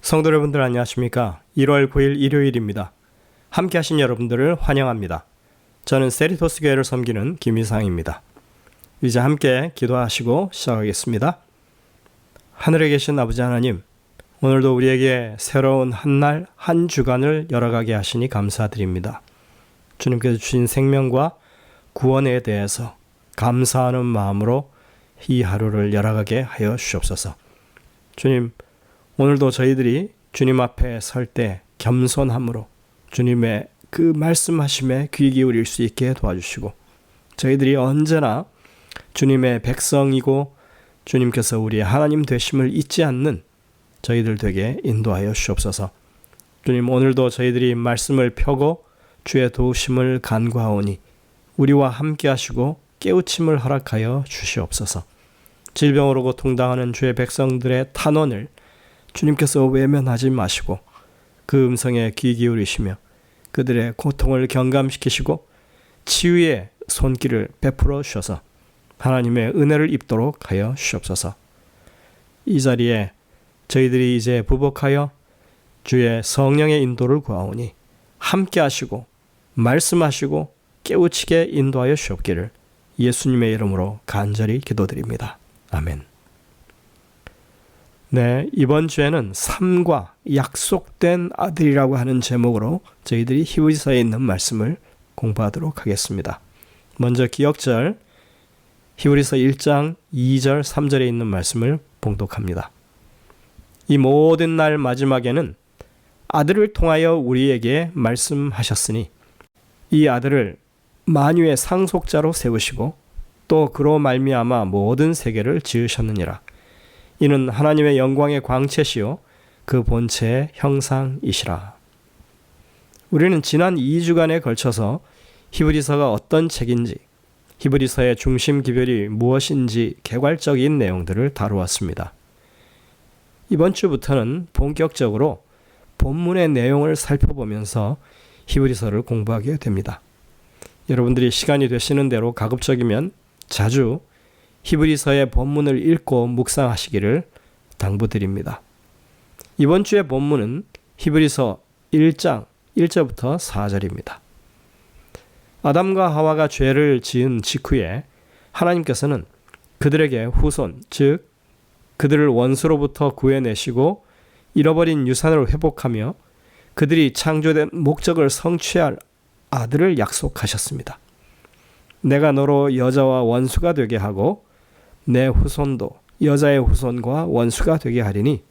성도 여러분들 안녕하십니까? 1월 9일 일요일입니다. 함께 하신 여러분들을 환영합니다. 저는 세리토스 교회를 섬기는 김희상입니다. 이제 함께 기도하시고 시작하겠습니다. 하늘에 계신 아버지 하나님, 오늘도 우리에게 새로운 한 날, 한 주간을 열어가게 하시니 감사드립니다. 주님께서 주신 생명과 구원에 대해서 감사하는 마음으로 이 하루를 열어가게 하여 주옵소서. 주님, 오늘도 저희들이 주님 앞에 설 때 겸손함으로 주님의 그 말씀하심에 귀 기울일 수 있게 도와주시고, 저희들이 언제나 주님의 백성이고 주님께서 우리의 하나님 되심을 잊지 않는 저희들 되게 인도하여 주옵소서. 주님, 오늘도 저희들이 말씀을 펴고 주의 도우심을 간구하오니 우리와 함께 하시고 깨우침을 허락하여 주시옵소서. 질병으로 고통당하는 주의 백성들의 탄원을 주님께서 외면하지 마시고 그 음성에 귀 기울이시며 그들의 고통을 경감시키시고 치유의 손길을 베풀어 주셔서 하나님의 은혜를 입도록 하여 주옵소서. 이 자리에 저희들이 이제 부복하여 주의 성령의 인도를 구하오니 함께 하시고 말씀하시고 깨우치게 인도하여 주옵기를 예수님의 이름으로 간절히 기도드립니다. 아멘. 네, 이번 주에는 삶과 약속된 아들이라고 하는 제목으로 저희들이 히브리서에 있는 말씀을 공부하도록 하겠습니다. 먼저 기억절 히브리서 1장 2절 3절에 있는 말씀을 봉독합니다. 이 모든 날 마지막에는 아들을 통하여 우리에게 말씀하셨으니 이 아들을 만유의 상속자로 세우시고 또 그로 말미암아 모든 세계를 지으셨느니라. 이는 하나님의 영광의 광채시요 그 본체의 형상이시라. 우리는 지난 2주간에 걸쳐서 히브리서가 어떤 책인지, 히브리서의 중심 기별이 무엇인지 개괄적인 내용들을 다루었습니다. 이번 주부터는 본격적으로 본문의 내용을 살펴보면서 히브리서를 공부하게 됩니다. 여러분들이 시간이 되시는 대로 가급적이면 자주 히브리서의 본문을 읽고 묵상하시기를 당부드립니다. 이번 주의 본문은 히브리서 1장 1절부터 4절입니다. 아담과 하와가 죄를 지은 직후에 하나님께서는 그들에게 후손, 즉 그들을 원수로부터 구해내시고 잃어버린 유산을 회복하며 그들이 창조된 목적을 성취할 아들을 약속하셨습니다. 내가 너로 여자와 원수가 되게 하고 내 후손도 여자의 후손과 원수가 되게 하리니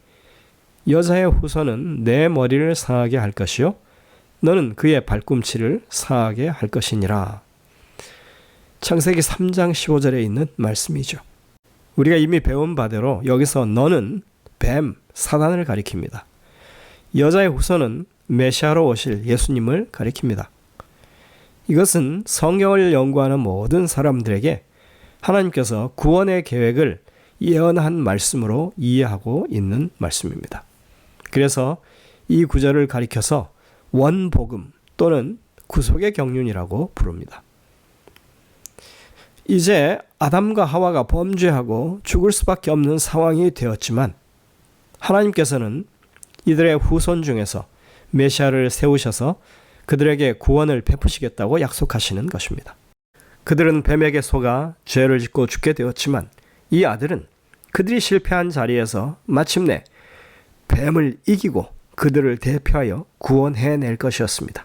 여자의 후손은 내 머리를 상하게 할 것이요 너는 그의 발꿈치를 상하게 할 것이니라. 창세기 3장 15절에 있는 말씀이죠. 우리가 이미 배운 바대로 여기서 너는 뱀, 사단을 가리킵니다. 여자의 후손은 메시아로 오실 예수님을 가리킵니다. 이것은 성경을 연구하는 모든 사람들에게 하나님께서 구원의 계획을 예언한 말씀으로 이해하고 있는 말씀입니다. 그래서 이 구절을 가리켜서 원복음 또는 구속의 경륜이라고 부릅니다. 이제 아담과 하와가 범죄하고 죽을 수밖에 없는 상황이 되었지만 하나님께서는 이들의 후손 중에서 메시아를 세우셔서 그들에게 구원을 베푸시겠다고 약속하시는 것입니다. 그들은 뱀에게 속아 죄를 짓고 죽게 되었지만 이 아들은 그들이 실패한 자리에서 마침내 뱀을 이기고 그들을 대표하여 구원해낼 것이었습니다.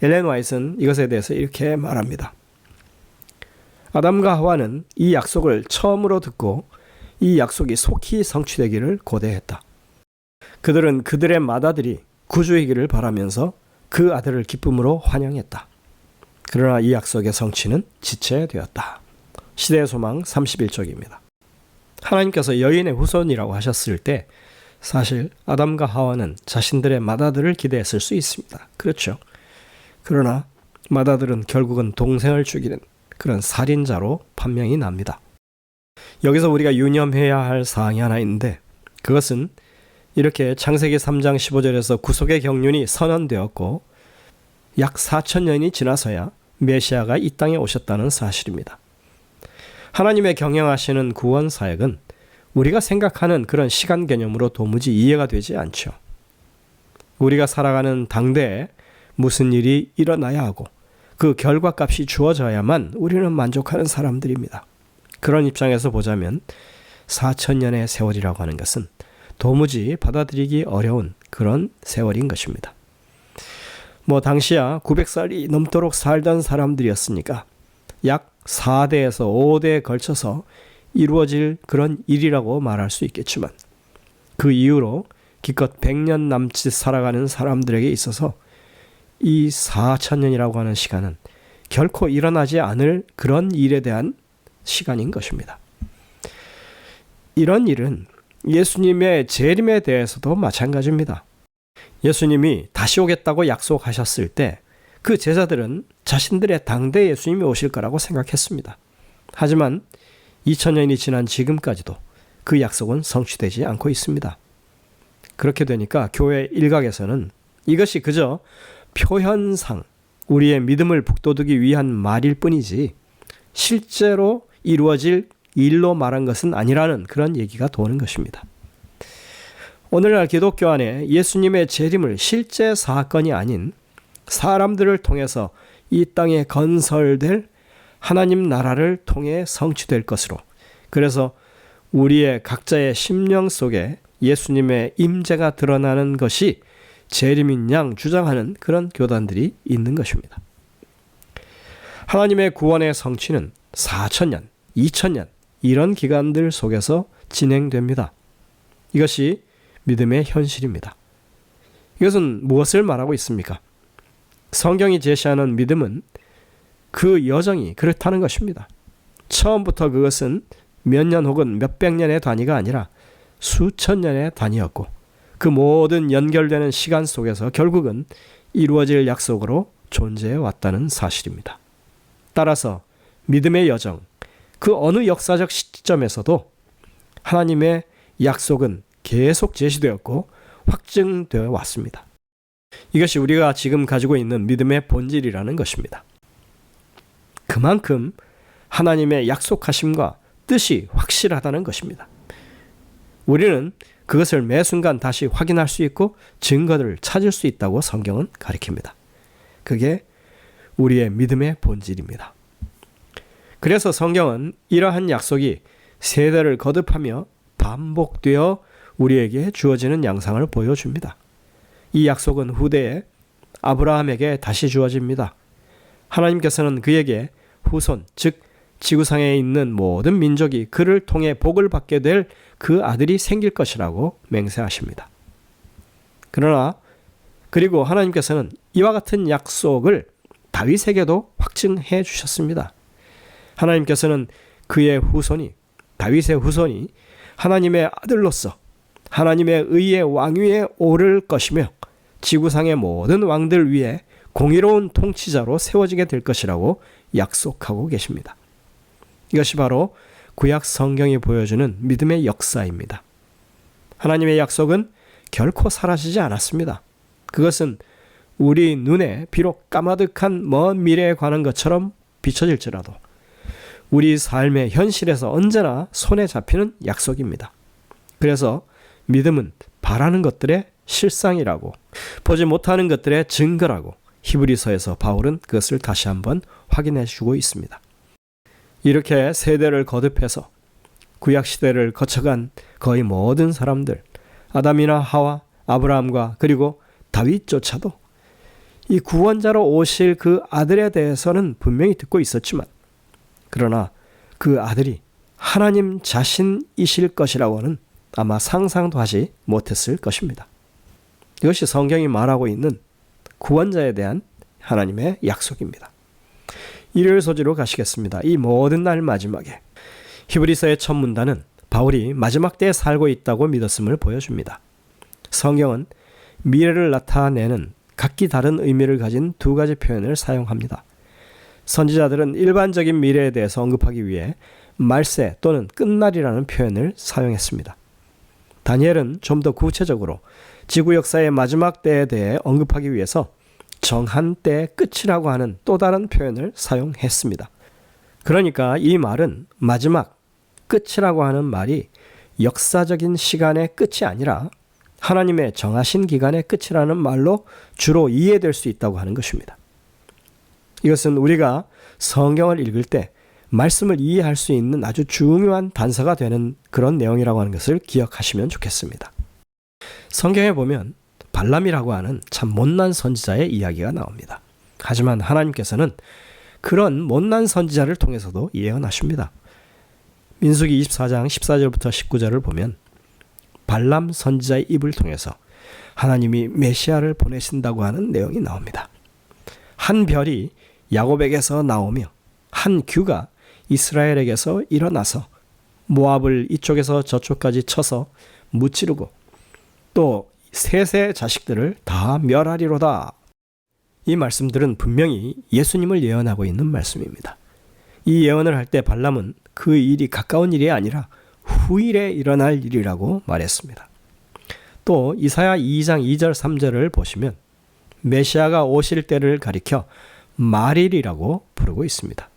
엘렌 화이트는 이것에 대해서 이렇게 말합니다. 아담과 하와는 이 약속을 처음으로 듣고 이 약속이 속히 성취되기를 고대했다. 그들은 그들의 맏아들이 구주이기를 바라면서 그 아들을 기쁨으로 환영했다. 그러나 이 약속의 성취는 지체되었다. 시대의 소망 31쪽입니다. 하나님께서 여인의 후손이라고 하셨을 때 사실 아담과 하와는 자신들의 맏아들을 기대했을 수 있습니다. 그렇죠. 그러나 맏아들은 결국은 동생을 죽이는 그런 살인자로 판명이 납니다. 여기서 우리가 유념해야 할 사항이 하나 있는데 그것은 이렇게 창세기 3장 15절에서 구속의 경륜이 선언되었고 약 4,000년이 지나서야 메시아가 이 땅에 오셨다는 사실입니다. 하나님의 경영하시는 구원 사역은 우리가 생각하는 그런 시간 개념으로 도무지 이해가 되지 않죠. 우리가 살아가는 당대에 무슨 일이 일어나야 하고 그 결과값이 주어져야만 우리는 만족하는 사람들입니다. 그런 입장에서 보자면 4,000년의 세월이라고 하는 것은 도무지 받아들이기 어려운 그런 세월인 것입니다. 당시야 900살이 넘도록 살던 사람들이었으니까 약 4대에서 5대에 걸쳐서 이루어질 그런 일이라고 말할 수 있겠지만 그 이후로 기껏 100년 남짓 살아가는 사람들에게 있어서 이 4,000년이라고 하는 시간은 결코 일어나지 않을 그런 일에 대한 시간인 것입니다. 이런 일은 예수님의 재림에 대해서도 마찬가지입니다. 예수님이 다시 오겠다고 약속하셨을 때 그 제자들은 자신들의 당대 예수님이 오실 거라고 생각했습니다. 하지만 2000년이 지난 지금까지도 그 약속은 성취되지 않고 있습니다. 그렇게 되니까 교회 일각에서는 이것이 그저 표현상 우리의 믿음을 북돋우기 위한 말일 뿐이지 실제로 이루어질 일로 말한 것은 아니라는 그런 얘기가 도는 것입니다. 오늘날 기독교 안에 예수님의 재림을 실제 사건이 아닌 사람들을 통해서 이 땅에 건설될 하나님 나라를 통해 성취될 것으로, 그래서 우리의 각자의 심령 속에 예수님의 임재가 드러나는 것이 재림인 양 주장하는 그런 교단들이 있는 것입니다. 하나님의 구원의 성취는 4,000년, 2,000년 이런 기간들 속에서 진행됩니다. 이것이 믿음의 현실입니다. 이것은 무엇을 말하고 있습니까? 성경이 제시하는 믿음은 그 여정이 그렇다는 것입니다. 처음부터 그것은 몇 년 혹은 몇백 년의 단위가 아니라 수천 년의 단위였고 그 모든 연결되는 시간 속에서 결국은 이루어질 약속으로 존재해 왔다는 사실입니다. 따라서 믿음의 여정, 그 어느 역사적 시점에서도 하나님의 약속은 계속 제시되었고 확증되어 왔습니다. 이것이 우리가 지금 가지고 있는 믿음의 본질이라는 것입니다. 그만큼 하나님의 약속하심과 뜻이 확실하다는 것입니다. 우리는 그것을 매 순간 다시 확인할 수 있고 증거를 찾을 수 있다고 성경은 가리킵니다. 그게 우리의 믿음의 본질입니다. 그래서 성경은 이러한 약속이 세대를 거듭하며 반복되어 우리에게 주어지는 양상을 보여줍니다. 이 약속은 후대에 아브라함에게 다시 주어집니다. 하나님께서는 그에게 후손, 즉 지구상에 있는 모든 민족이 그를 통해 복을 받게 될 그 아들이 생길 것이라고 맹세하십니다. 그리고 하나님께서는 이와 같은 약속을 다윗에게도 확증해 주셨습니다. 하나님께서는 그의 후손이, 다윗의 후손이 하나님의 아들로서 하나님의 의의 왕위에 오를 것이며 지구상의 모든 왕들 위에 공의로운 통치자로 세워지게 될 것이라고 약속하고 계십니다. 이것이 바로 구약 성경이 보여주는 믿음의 역사입니다. 하나님의 약속은 결코 사라지지 않았습니다. 그것은 우리 눈에 비록 까마득한 먼 미래에 관한 것처럼 비춰질지라도 우리 삶의 현실에서 언제나 손에 잡히는 약속입니다. 그래서 믿음은 바라는 것들의 실상이라고, 보지 못하는 것들의 증거라고 히브리서에서 바울은 그것을 다시 한번 확인해 주고 있습니다. 이렇게 세대를 거듭해서 구약시대를 거쳐간 거의 모든 사람들, 아담이나 하와, 아브라함과 그리고 다윗조차도 이 구원자로 오실 그 아들에 대해서는 분명히 듣고 있었지만, 그러나 그 아들이 하나님 자신이실 것이라고는 아마 상상도 하지 못했을 것입니다. 이것이 성경이 말하고 있는 구원자에 대한 하나님의 약속입니다. 일요일 소지로 가시겠습니다. 이 모든 날 마지막에 히브리서의 첫 문단은 바울이 마지막 때에 살고 있다고 믿었음을 보여줍니다. 성경은 미래를 나타내는 각기 다른 의미를 가진 두 가지 표현을 사용합니다. 선지자들은 일반적인 미래에 대해서 언급하기 위해 말세 또는 끝날이라는 표현을 사용했습니다. 다니엘은 좀 더 구체적으로 지구 역사의 마지막 때에 대해 언급하기 위해서 정한 때의 끝이라고 하는 또 다른 표현을 사용했습니다. 그러니까 이 말은 마지막, 끝이라고 하는 말이 역사적인 시간의 끝이 아니라 하나님의 정하신 기간의 끝이라는 말로 주로 이해될 수 있다고 하는 것입니다. 이것은 우리가 성경을 읽을 때 말씀을 이해할 수 있는 아주 중요한 단서가 되는 그런 내용이라고 하는 것을 기억하시면 좋겠습니다. 성경에 보면 발람이라고 하는 참 못난 선지자의 이야기가 나옵니다. 하지만 하나님께서는 그런 못난 선지자를 통해서도 예언하십니다. 민수기 24장 14절부터 19절을 보면 발람 선지자의 입을 통해서 하나님이 메시아를 보내신다고 하는 내용이 나옵니다. 한 별이 야곱에게서 나오며 한 규가 이스라엘에게서 일어나서 모압을 이쪽에서 저쪽까지 쳐서 무찌르고 또 셋의 자식들을 다 멸하리로다. 이 말씀들은 분명히 예수님을 예언하고 있는 말씀입니다. 이 예언을 할 때 발람은 그 일이 가까운 일이 아니라 후일에 일어날 일이라고 말했습니다. 또 이사야 2장 2절 3절을 보시면 메시아가 오실 때를 가리켜 말일이라고 부르고 있습니다.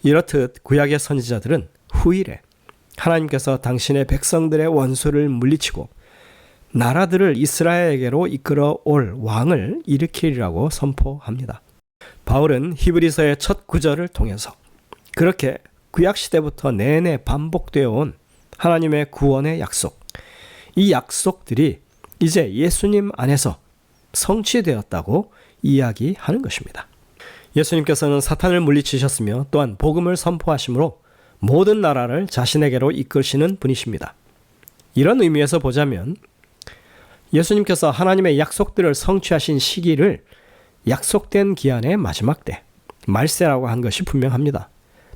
이렇듯 구약의 선지자들은 후일에 하나님께서 당신의 백성들의 원수를 물리치고 나라들을 이스라엘에게로 이끌어 올 왕을 일으키리라고 선포합니다. 바울은 히브리서의 첫 구절을 통해서 그렇게 구약시대부터 내내 반복되어 온 하나님의 구원의 약속, 이 약속들이 이제 예수님 안에서 성취되었다고 이야기하는 것입니다. 예수님께서는 사탄을 물리치셨으며 또한 복음을 선포하심으로 모든 나라를 자신에게로 이끄시는 분이십니다. 이런 의미에서 보자면 예수님께서 하나님의 약속들을 성취하신 시기를 약속된 기한의 마지막 때, 말세라고 한 것이 분명합니다.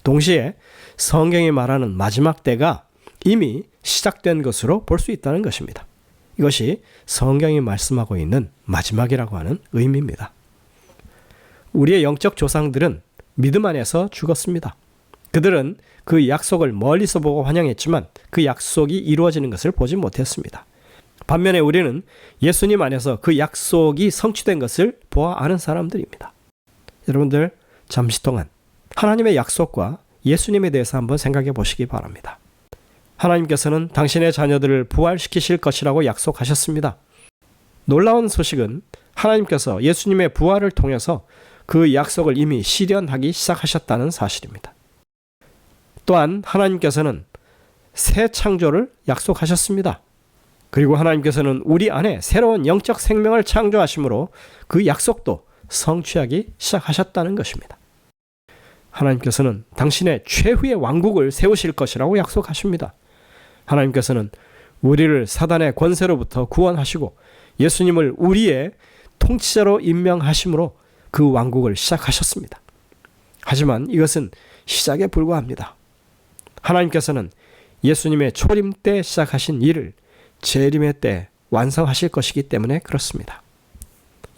동시에 성경이 말하는 마지막 때가 이미 시작된 것으로 볼 수 있다는 것입니다. 이것이 성경이 말씀하고 있는 마지막이라고 하는 의미입니다. 우리의 영적 조상들은 믿음 안에서 죽었습니다. 그들은 그 약속을 멀리서 보고 환영했지만 그 약속이 이루어지는 것을 보지 못했습니다. 반면에 우리는 예수님 안에서 그 약속이 성취된 것을 보아 아는 사람들입니다. 여러분들 잠시 동안 하나님의 약속과 예수님에 대해서 한번 생각해 보시기 바랍니다. 하나님께서는 당신의 자녀들을 부활시키실 것이라고 약속하셨습니다. 놀라운 소식은 하나님께서 예수님의 부활을 통해서 그 약속을 이미 실현하기 시작하셨다는 사실입니다. 또한 하나님께서는 새 창조를 약속하셨습니다. 그리고 하나님께서는 우리 안에 새로운 영적 생명을 창조하심으로 그 약속도 성취하기 시작하셨다는 것입니다. 하나님께서는 당신의 최후의 왕국을 세우실 것이라고 약속하십니다. 하나님께서는 우리를 사단의 권세로부터 구원하시고 예수님을 우리의 통치자로 임명하심으로 그 왕국을 시작하셨습니다. 하지만 이것은 시작에 불과합니다. 하나님께서는 예수님의 초림 때 시작하신 일을 재림의 때 완성하실 것이기 때문에 그렇습니다.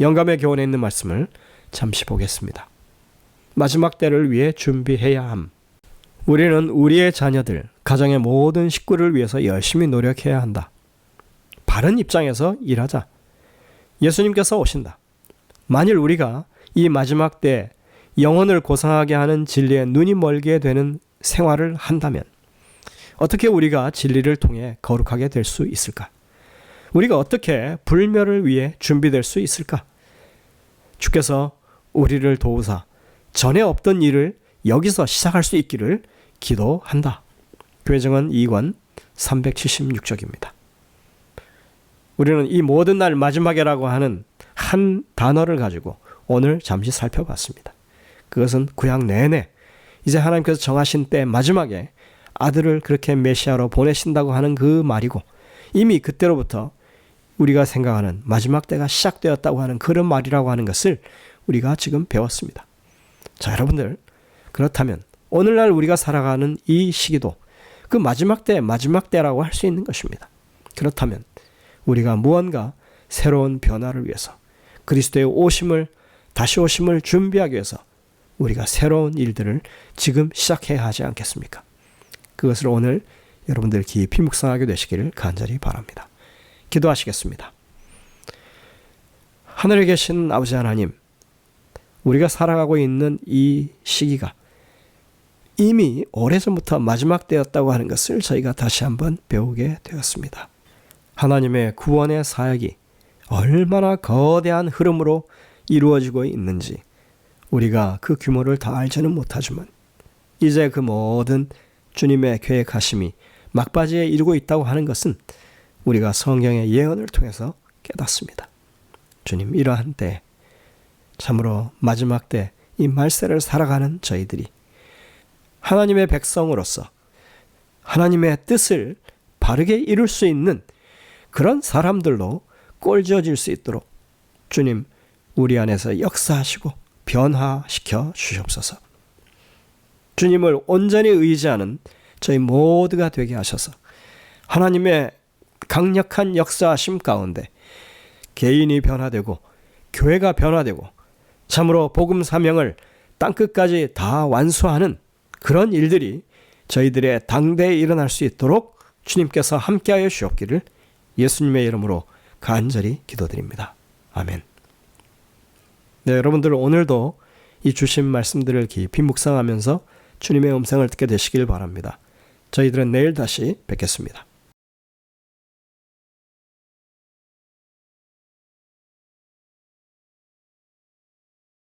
영감의 교훈에 있는 말씀을 잠시 보겠습니다. 마지막 때를 위해 준비해야 함. 우리는 우리의 자녀들, 가정의 모든 식구를 위해서 열심히 노력해야 한다. 바른 입장에서 일하자. 예수님께서 오신다. 만일 우리가 이 마지막 때 영혼을 고상하게 하는 진리에 눈이 멀게 되는 생활을 한다면 어떻게 우리가 진리를 통해 거룩하게 될 수 있을까? 우리가 어떻게 불멸을 위해 준비될 수 있을까? 주께서 우리를 도우사 전에 없던 일을 여기서 시작할 수 있기를 기도한다. 교회정원 2권 376쪽입니다. 우리는 이 모든 날 마지막이라고 하는 한 단어를 가지고 오늘 잠시 살펴봤습니다. 그것은 구약 내내 이제 하나님께서 정하신 때 마지막에 아들을 그렇게 메시아로 보내신다고 하는 그 말이고 이미 그때로부터 우리가 생각하는 마지막 때가 시작되었다고 하는 그런 말이라고 하는 것을 우리가 지금 배웠습니다. 자, 여러분들 그렇다면 오늘날 우리가 살아가는 이 시기도 그 마지막 때라고 할 수 있는 것입니다. 그렇다면 우리가 무언가 새로운 변화를 위해서 그리스도의 다시 오심을 준비하기 위해서 우리가 새로운 일들을 지금 시작해야 하지 않겠습니까? 그것을 오늘 여러분들 깊이 묵상하게 되시기를 간절히 바랍니다. 기도하시겠습니다. 하늘에 계신 아버지 하나님, 우리가 살아가고 있는 이 시기가 이미 오래전부터 마지막 때였다고 하는 것을 저희가 다시 한번 배우게 되었습니다. 하나님의 구원의 사역이 얼마나 거대한 흐름으로 이루어지고 있는지 우리가 그 규모를 다 알지는 못하지만 이제 그 모든 주님의 계획하심이 막바지에 이르고 있다고 하는 것은 우리가 성경의 예언을 통해서 깨닫습니다. 주님, 이러한 때, 참으로 마지막 때 이 말세를 살아가는 저희들이 하나님의 백성으로서 하나님의 뜻을 바르게 이룰 수 있는 그런 사람들로 꼴지어질 수 있도록 주님, 우리 안에서 역사하시고 변화시켜 주시옵소서. 주님을 온전히 의지하는 저희 모두가 되게 하셔서 하나님의 강력한 역사하심 가운데 개인이 변화되고 교회가 변화되고 참으로 복음 사명을 땅끝까지 다 완수하는 그런 일들이 저희들의 당대에 일어날 수 있도록 주님께서 함께하여 주옵기를 예수님의 이름으로 간절히 기도드립니다. 아멘. 네, 여러분들 오늘도 이 주신 말씀들을 깊이 묵상하면서 주님의 음성을 듣게 되시길 바랍니다. 저희들은 내일 다시 뵙겠습니다.